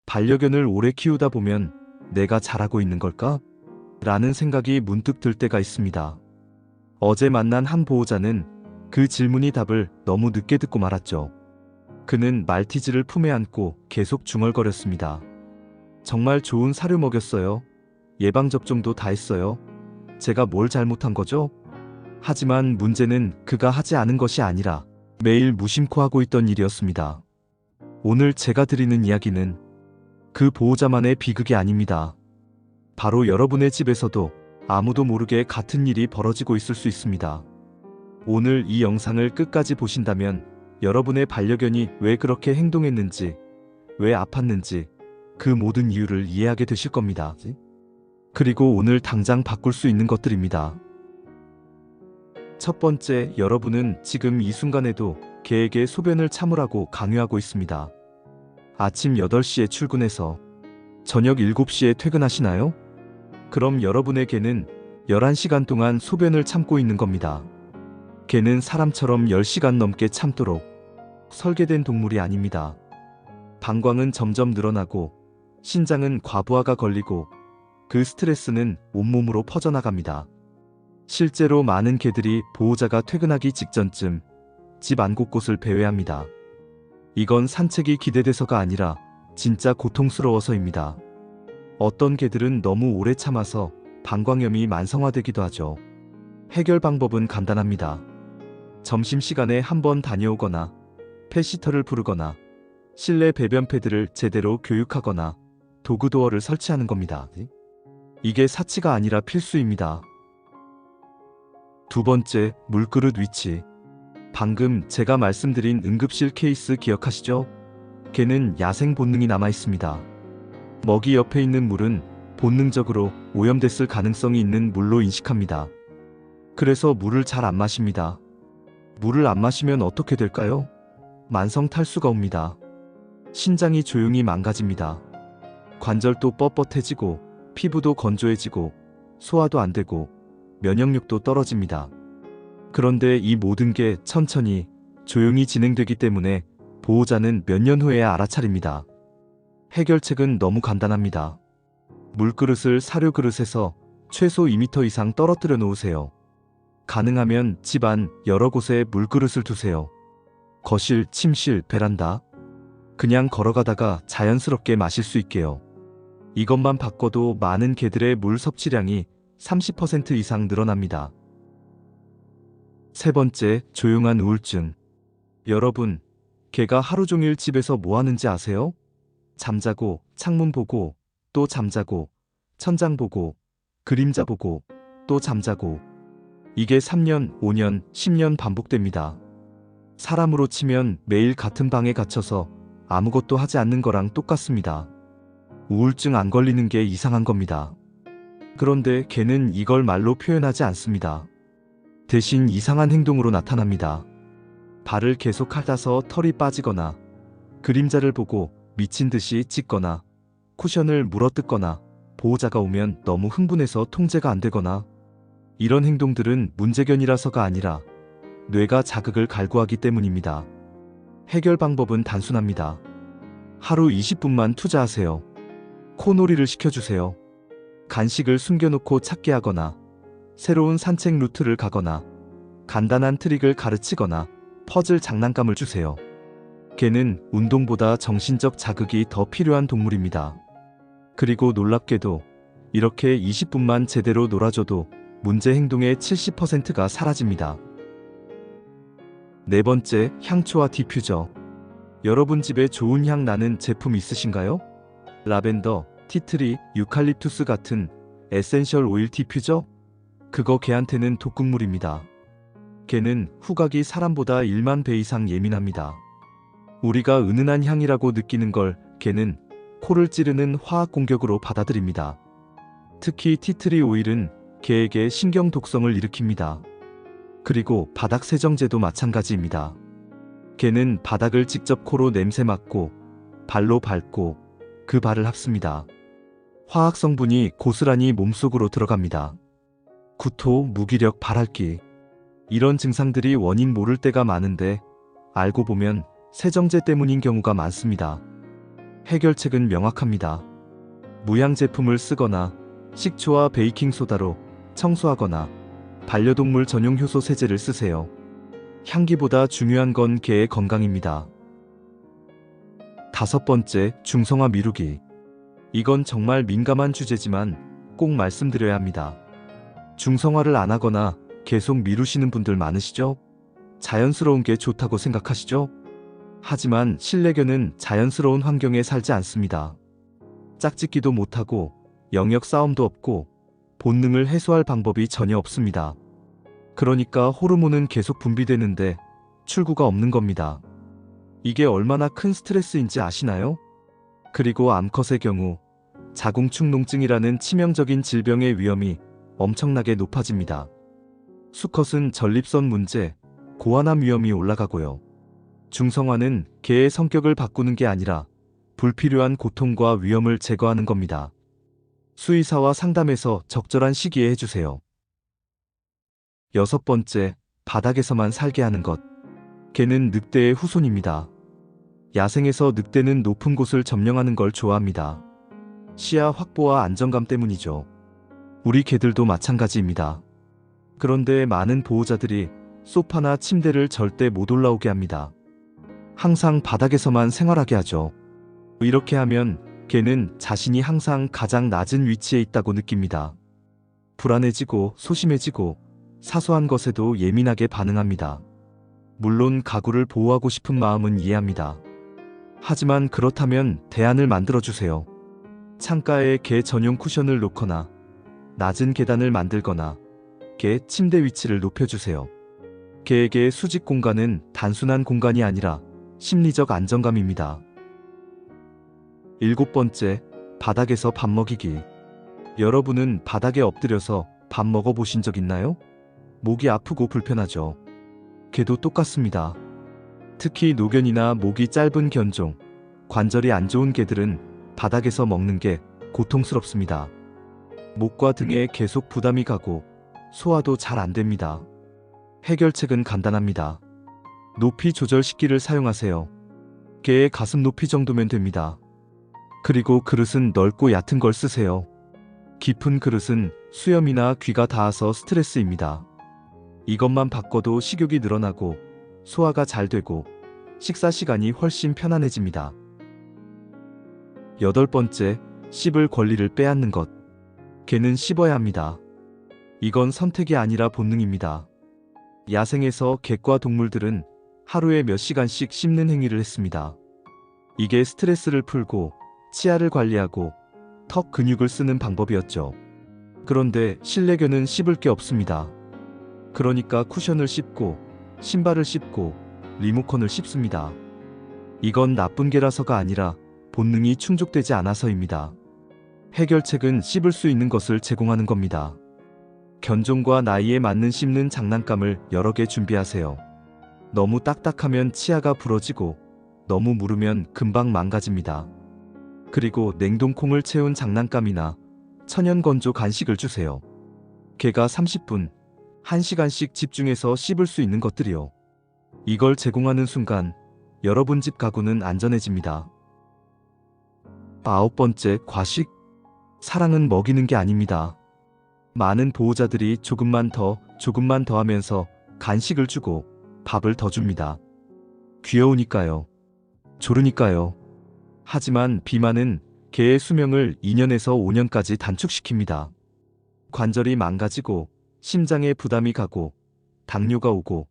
반려견을 오래 키우다 보면 내가 잘하고 있는 걸까? 라는 생각이 문득 들 때가 있습니다. 어제 만난 한 보호자는 그 질문이 답을 너무 늦게 듣고 말았죠. 그는 말티즈를 품에 안고 계속 중얼거렸습니다. 정말 좋은 사료 먹였어요. 예방접종도 다 했어요. 제가 뭘 잘못한 거죠? 하지만 문제는 그가 하지 않은 것이 아니라 매일 무심코 하고 있던 일이었습니다. 오늘 제가 드리는 이야기는 그 보호자만의 비극이 아닙니다. 바로 여러분의 집에서도 아무도 모르게 같은 일이 벌어지고 있을 수 있습니다. 오늘 이 영상을 끝까지 보신다면 여러분의 반려견이 왜 그렇게 행동했는지, 왜 아팠는지 그 모든 이유를 이해하게 되실 겁니다. 그리고 오늘 당장 바꿀 수 있는 것들입니다. 첫 번째, 여러분은 지금 이 순간에도 개에게 소변을 참으라고 강요하고 있습니다. 아침 8시에 출근해서 저녁 7시에 퇴근하시나요? 그럼 여러분의 개는 11시간 동안 소변을 참고 있는 겁니다. 개는 사람처럼 10시간 넘게 참도록 설계된 동물이 아닙니다. 방광은 점점 늘어나고 신장은 과부하가 걸리고 그 스트레스는 온몸으로 퍼져나갑니다. 실제로 많은 개들이 보호자가 퇴근하기 직전쯤 집 안 곳곳을 배회합니다. 이건 산책이 기대돼서가 아니라 진짜 고통스러워서입니다. 어떤 개들은 너무 오래 참아서 방광염이 만성화되기도 하죠. 해결 방법은 간단합니다. 점심시간에 한번 다녀오거나 펫시터를 부르거나 실내 배변 패드를 제대로 교육하거나 도그도어를 설치하는 겁니다. 이게 사치가 아니라 필수입니다. 두 번째, 물그릇 위치. 방금 제가 말씀드린 응급실 케이스 기억하시죠? 개는 야생 본능이 남아 있습니다. 먹이 옆에 있는 물은 본능적으로 오염됐을 가능성이 있는 물로 인식합니다. 그래서 물을 잘 안 마십니다. 물을 안 마시면 어떻게 될까요? 만성 탈수가 옵니다. 신장이 조용히 망가집니다. 관절도 뻣뻣해지고 피부도 건조해지고 소화도 안 되고 면역력도 떨어집니다. 그런데 이 모든 게 천천히 조용히 진행되기 때문에 보호자는 몇 년 후에야 알아차립니다. 해결책은 너무 간단합니다. 물그릇을 사료 그릇에서 최소 2m 이상 떨어뜨려 놓으세요. 가능하면 집안 여러 곳에 물그릇을 두세요. 거실, 침실, 베란다. 그냥 걸어가다가 자연스럽게 마실 수 있게요. 이것만 바꿔도 많은 개들의 물 섭취량이 30% 이상 늘어납니다. 세 번째, 조용한 우울증. 여러분, 개가 하루 종일 집에서 뭐 하는지 아세요? 잠자고, 창문 보고, 또 잠자고, 천장 보고, 그림자 보고, 또 잠자고. 이게 3년, 5년, 10년 반복됩니다. 사람으로 치면 매일 같은 방에 갇혀서 아무것도 하지 않는 거랑 똑같습니다. 우울증 안 걸리는 게 이상한 겁니다. 그런데 개는 이걸 말로 표현하지 않습니다. 대신 이상한 행동으로 나타납니다. 발을 계속 핥아서 털이 빠지거나, 그림자를 보고 미친 듯이 짖거나, 쿠션을 물어뜯거나, 보호자가 오면 너무 흥분해서 통제가 안 되거나. 이런 행동들은 문제견이라서가 아니라 뇌가 자극을 갈구하기 때문입니다. 해결 방법은 단순합니다. 하루 20분만 투자하세요. 코놀이를 시켜주세요. 간식을 숨겨놓고 찾게 하거나, 새로운 산책 루트를 가거나, 간단한 트릭을 가르치거나, 퍼즐 장난감을 주세요. 개는 운동보다 정신적 자극이 더 필요한 동물입니다. 그리고 놀랍게도 이렇게 20분만 제대로 놀아줘도 문제 행동의 70%가 사라집니다. 네 번째, 향초와 디퓨저. 여러분 집에 좋은 향 나는 제품 있으신가요? 라벤더, 티트리, 유칼립투스 같은 에센셜 오일 디퓨저? 그거 개한테는 독극물입니다. 개는 후각이 사람보다 1만 배 이상 예민합니다. 우리가 은은한 향이라고 느끼는 걸 개는 코를 찌르는 화학 공격으로 받아들입니다. 특히 티트리 오일은 개에게 신경 독성을 일으킵니다. 그리고 바닥 세정제도 마찬가지입니다. 개는 바닥을 직접 코로 냄새 맡고 발로 밟고 그 발을 핥습니다. 화학 성분이 고스란히 몸속으로 들어갑니다. 구토, 무기력, 발핥기. 이런 증상들이 원인 모를 때가 많은데 알고 보면 세정제 때문인 경우가 많습니다. 해결책은 명확합니다. 무향 제품을 쓰거나 식초와 베이킹소다로 청소하거나 반려동물 전용 효소 세제를 쓰세요. 향기보다 중요한 건 개의 건강입니다. 5번째, 중성화 미루기. 이건 정말 민감한 주제지만 꼭 말씀드려야 합니다. 중성화를 안 하거나 계속 미루시는 분들 많으시죠? 자연스러운 게 좋다고 생각하시죠? 하지만 실내견은 자연스러운 환경에 살지 않습니다. 짝짓기도 못하고 영역 싸움도 없고 본능을 해소할 방법이 전혀 없습니다. 그러니까 호르몬은 계속 분비되는데 출구가 없는 겁니다. 이게 얼마나 큰 스트레스인지 아시나요? 그리고 암컷의 경우 자궁축농증이라는 치명적인 질병의 위험이 엄청나게 높아집니다. 수컷은 전립선 문제, 고환암 위험이 올라가고요. 중성화는 개의 성격을 바꾸는 게 아니라 불필요한 고통과 위험을 제거하는 겁니다. 수의사와 상담해서 적절한 시기에 해주세요. 6번째, 바닥에서만 살게 하는 것. 개는 늑대의 후손입니다. 야생에서 늑대는 높은 곳을 점령하는 걸 좋아합니다. 시야 확보와 안정감 때문이죠. 우리 개들도 마찬가지입니다. 그런데 많은 보호자들이 소파나 침대를 절대 못 올라오게 합니다. 항상 바닥에서만 생활하게 하죠. 이렇게 하면 개는 자신이 항상 가장 낮은 위치에 있다고 느낍니다. 불안해지고 소심해지고 사소한 것에도 예민하게 반응합니다. 물론 가구를 보호하고 싶은 마음은 이해합니다. 하지만 그렇다면 대안을 만들어주세요. 창가에 개 전용 쿠션을 놓거나 낮은 계단을 만들거나 개 침대 위치를 높여주세요. 개에게 수직 공간은 단순한 공간이 아니라 심리적 안정감입니다. 7번째, 바닥에서 밥 먹이기. 여러분은 바닥에 엎드려서 밥 먹어보신 적 있나요? 목이 아프고 불편하죠. 개도 똑같습니다. 특히 노견이나 목이 짧은 견종, 관절이 안 좋은 개들은 바닥에서 먹는 게 고통스럽습니다. 목과 등에 계속 부담이 가고 소화도 잘 안 됩니다. 해결책은 간단합니다. 높이 조절식기를 사용하세요. 개의 가슴 높이 정도면 됩니다. 그리고 그릇은 넓고 얕은 걸 쓰세요. 깊은 그릇은 수염이나 귀가 닿아서 스트레스입니다. 이것만 바꿔도 식욕이 늘어나고 소화가 잘 되고 식사 시간이 훨씬 편안해집니다. 8번째, 씹을 권리를 빼앗는 것. 개는 씹어야 합니다. 이건 선택이 아니라 본능입니다. 야생에서 객과 동물들은 하루에 몇 시간씩 씹는 행위를 했습니다. 이게 스트레스를 풀고 치아를 관리하고 턱 근육을 쓰는 방법이었죠. 그런데 실내견은 씹을 게 없습니다. 그러니까 쿠션을 씹고 신발을 씹고 리모컨을 씹습니다. 이건 나쁜 개라서가 아니라 본능이 충족되지 않아서입니다. 해결책은 씹을 수 있는 것을 제공하는 겁니다. 견종과 나이에 맞는 씹는 장난감을 여러 개 준비하세요. 너무 딱딱하면 치아가 부러지고 너무 무르면 금방 망가집니다. 그리고 냉동콩을 채운 장난감이나 천연 건조 간식을 주세요. 개가 30분, 1시간씩 집중해서 씹을 수 있는 것들이요. 이걸 제공하는 순간 여러분 집 가구는 안전해집니다. 9번째, 과식. 사랑은 먹이는 게 아닙니다. 많은 보호자들이 조금만 더 하면서 간식을 주고 밥을 더 줍니다. 귀여우니까요. 조르니까요. 하지만 비만은 개의 수명을 2년에서 5년까지 단축시킵니다. 관절이 망가지고 심장에 부담이 가고 당뇨가 오고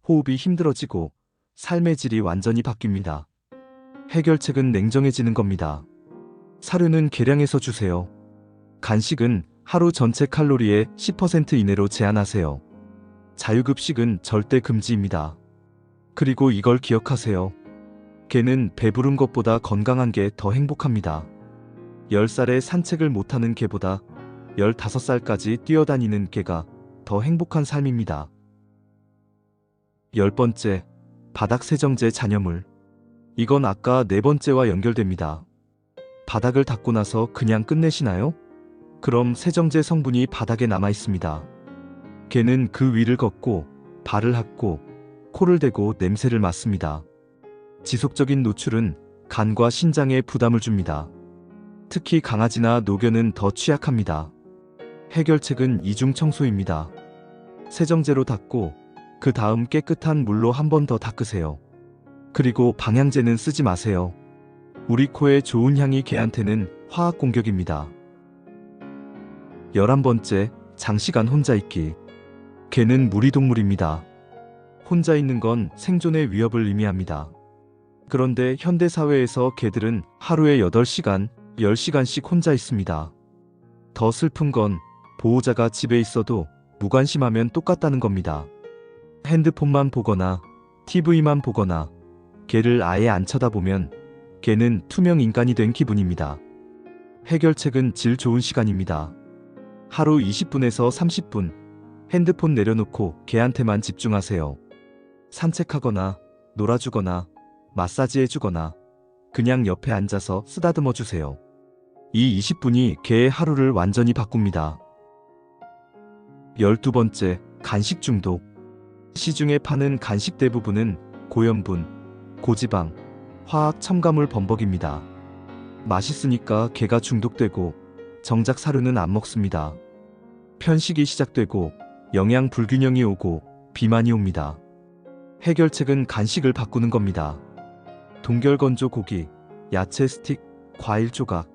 호흡이 힘들어지고 삶의 질이 완전히 바뀝니다. 해결책은 냉정해지는 겁니다. 사료는 계량해서 주세요. 간식은 하루 전체 칼로리의 10% 이내로 제한하세요. 자유급식은 절대 금지입니다. 그리고 이걸 기억하세요. 개는 배부른 것보다 건강한 게 더 행복합니다. 10살에 산책을 못하는 개보다 15살까지 뛰어다니는 개가 더 행복한 삶입니다. 10번째, 바닥 세정제 잔여물. 이건 아까 4번째와 연결됩니다. 바닥을 닦고 나서 그냥 끝내시나요? 그럼 세정제 성분이 바닥에 남아 있습니다. 개는 그 위를 걷고 발을 핥고 코를 대고 냄새를 맡습니다. 지속적인 노출은 간과 신장에 부담을 줍니다. 특히 강아지나 노견은 더 취약합니다. 해결책은 이중 청소입니다. 세정제로 닦고 그 다음 깨끗한 물로 한 번 더 닦으세요. 그리고 방향제는 쓰지 마세요. 우리 코에 좋은 향이 개한테는 화학 공격입니다. 11번째, 장시간 혼자 있기. 개는 무리동물입니다. 혼자 있는 건 생존의 위협을 의미합니다. 그런데 현대사회에서 개들은 하루에 8시간, 10시간씩 혼자 있습니다. 더 슬픈 건 보호자가 집에 있어도 무관심하면 똑같다는 겁니다. 핸드폰만 보거나 TV만 보거나 개를 아예 안 쳐다보면 개는 투명 인간이 된 기분입니다. 해결책은 질 좋은 시간입니다. 하루 20분에서 30분 핸드폰 내려놓고 개한테만 집중하세요. 산책하거나 놀아주거나 마사지해주거나 그냥 옆에 앉아서 쓰다듬어 주세요. 이 20분이 개의 하루를 완전히 바꿉니다. 12번째, 간식 중독. 시중에 파는 간식 대부분은 고염분, 고지방, 화학 첨가물 범벅입니다. 맛있으니까 개가 중독되고 정작 사료는 안 먹습니다. 편식이 시작되고 영양 불균형이 오고 비만이 옵니다. 해결책은 간식을 바꾸는 겁니다. 동결건조 고기, 야채 스틱, 과일 조각,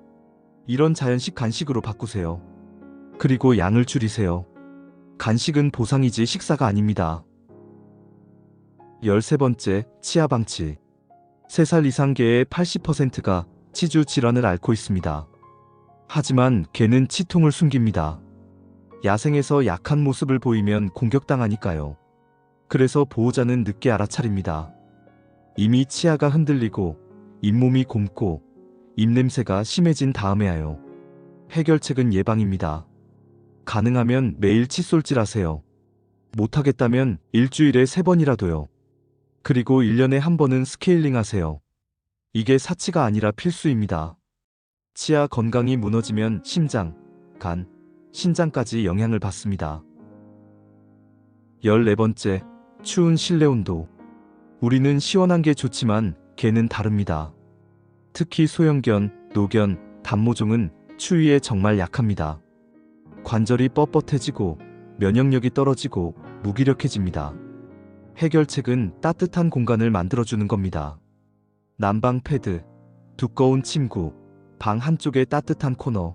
이런 자연식 간식으로 바꾸세요. 그리고 양을 줄이세요. 간식은 보상이지 식사가 아닙니다. 13번째, 치아 방치. 3살 이상 개의 80%가 치주 질환을 앓고 있습니다. 하지만 개는 치통을 숨깁니다. 야생에서 약한 모습을 보이면 공격당하니까요. 그래서 보호자는 늦게 알아차립니다. 이미 치아가 흔들리고 잇몸이 곪고 입냄새가 심해진 다음에야요. 해결책은 예방입니다. 가능하면 매일 칫솔질하세요. 못하겠다면 일주일에 3번이라도요. 그리고 1년에 한 번은 스케일링 하세요. 이게 사치가 아니라 필수입니다. 치아 건강이 무너지면 심장, 간, 신장까지 영향을 받습니다. 14번째, 추운 실내 온도. 우리는 시원한 게 좋지만 개는 다릅니다. 특히 소형견, 노견, 단모종은 추위에 정말 약합니다. 관절이 뻣뻣해지고 면역력이 떨어지고 무기력해집니다. 해결책은 따뜻한 공간을 만들어주는 겁니다. 난방 패드, 두꺼운 침구, 방 한쪽에 따뜻한 코너.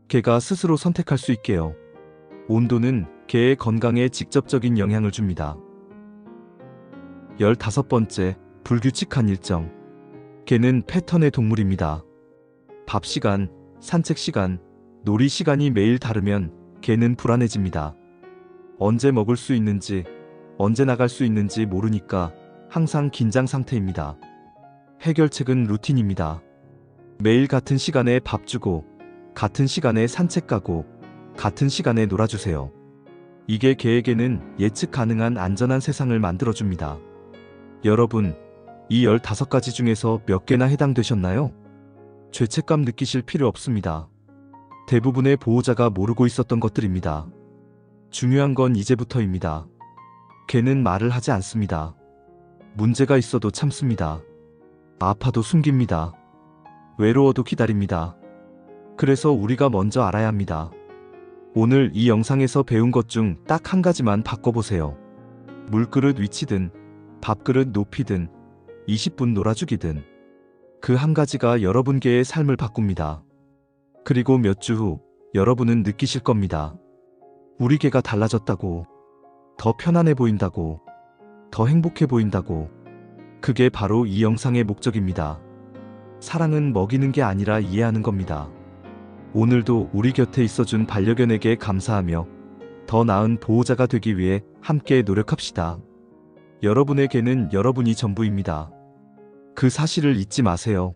개가 스스로 선택할 수 있게요. 온도는 개의 건강에 직접적인 영향을 줍니다. 15번째, 불규칙한 일정. 개는 패턴의 동물입니다. 밥 시간, 산책 시간, 놀이 시간이 매일 다르면 개는 불안해집니다. 언제 먹을 수 있는지, 언제 나갈 수 있는지 모르니까 항상 긴장 상태입니다. 해결책은 루틴입니다. 매일 같은 시간에 밥 주고, 같은 시간에 산책 가고, 같은 시간에 놀아주세요. 이게 개에게는 예측 가능한 안전한 세상을 만들어줍니다. 여러분, 이 15가지 중에서 몇 개나 해당되셨나요? 죄책감 느끼실 필요 없습니다. 대부분의 보호자가 모르고 있었던 것들입니다. 중요한 건 이제부터입니다. 개는 말을 하지 않습니다. 문제가 있어도 참습니다. 아파도 숨깁니다. 외로워도 기다립니다. 그래서 우리가 먼저 알아야 합니다. 오늘 이 영상에서 배운 것 중 딱 한 가지만 바꿔보세요. 물그릇 위치든 밥그릇 높이든 20분 놀아주기든 그 한 가지가 여러분 개의 삶을 바꿉니다. 그리고 몇 주 후 여러분은 느끼실 겁니다. 우리 개가 달라졌다고, 더 편안해 보인다고, 더 행복해 보인다고. 그게 바로 이 영상의 목적입니다. 사랑은 먹이는 게 아니라 이해하는 겁니다. 오늘도 우리 곁에 있어준 반려견에게 감사하며 더 나은 보호자가 되기 위해 함께 노력합시다. 여러분의 개는 여러분이 전부입니다. 그 사실을 잊지 마세요.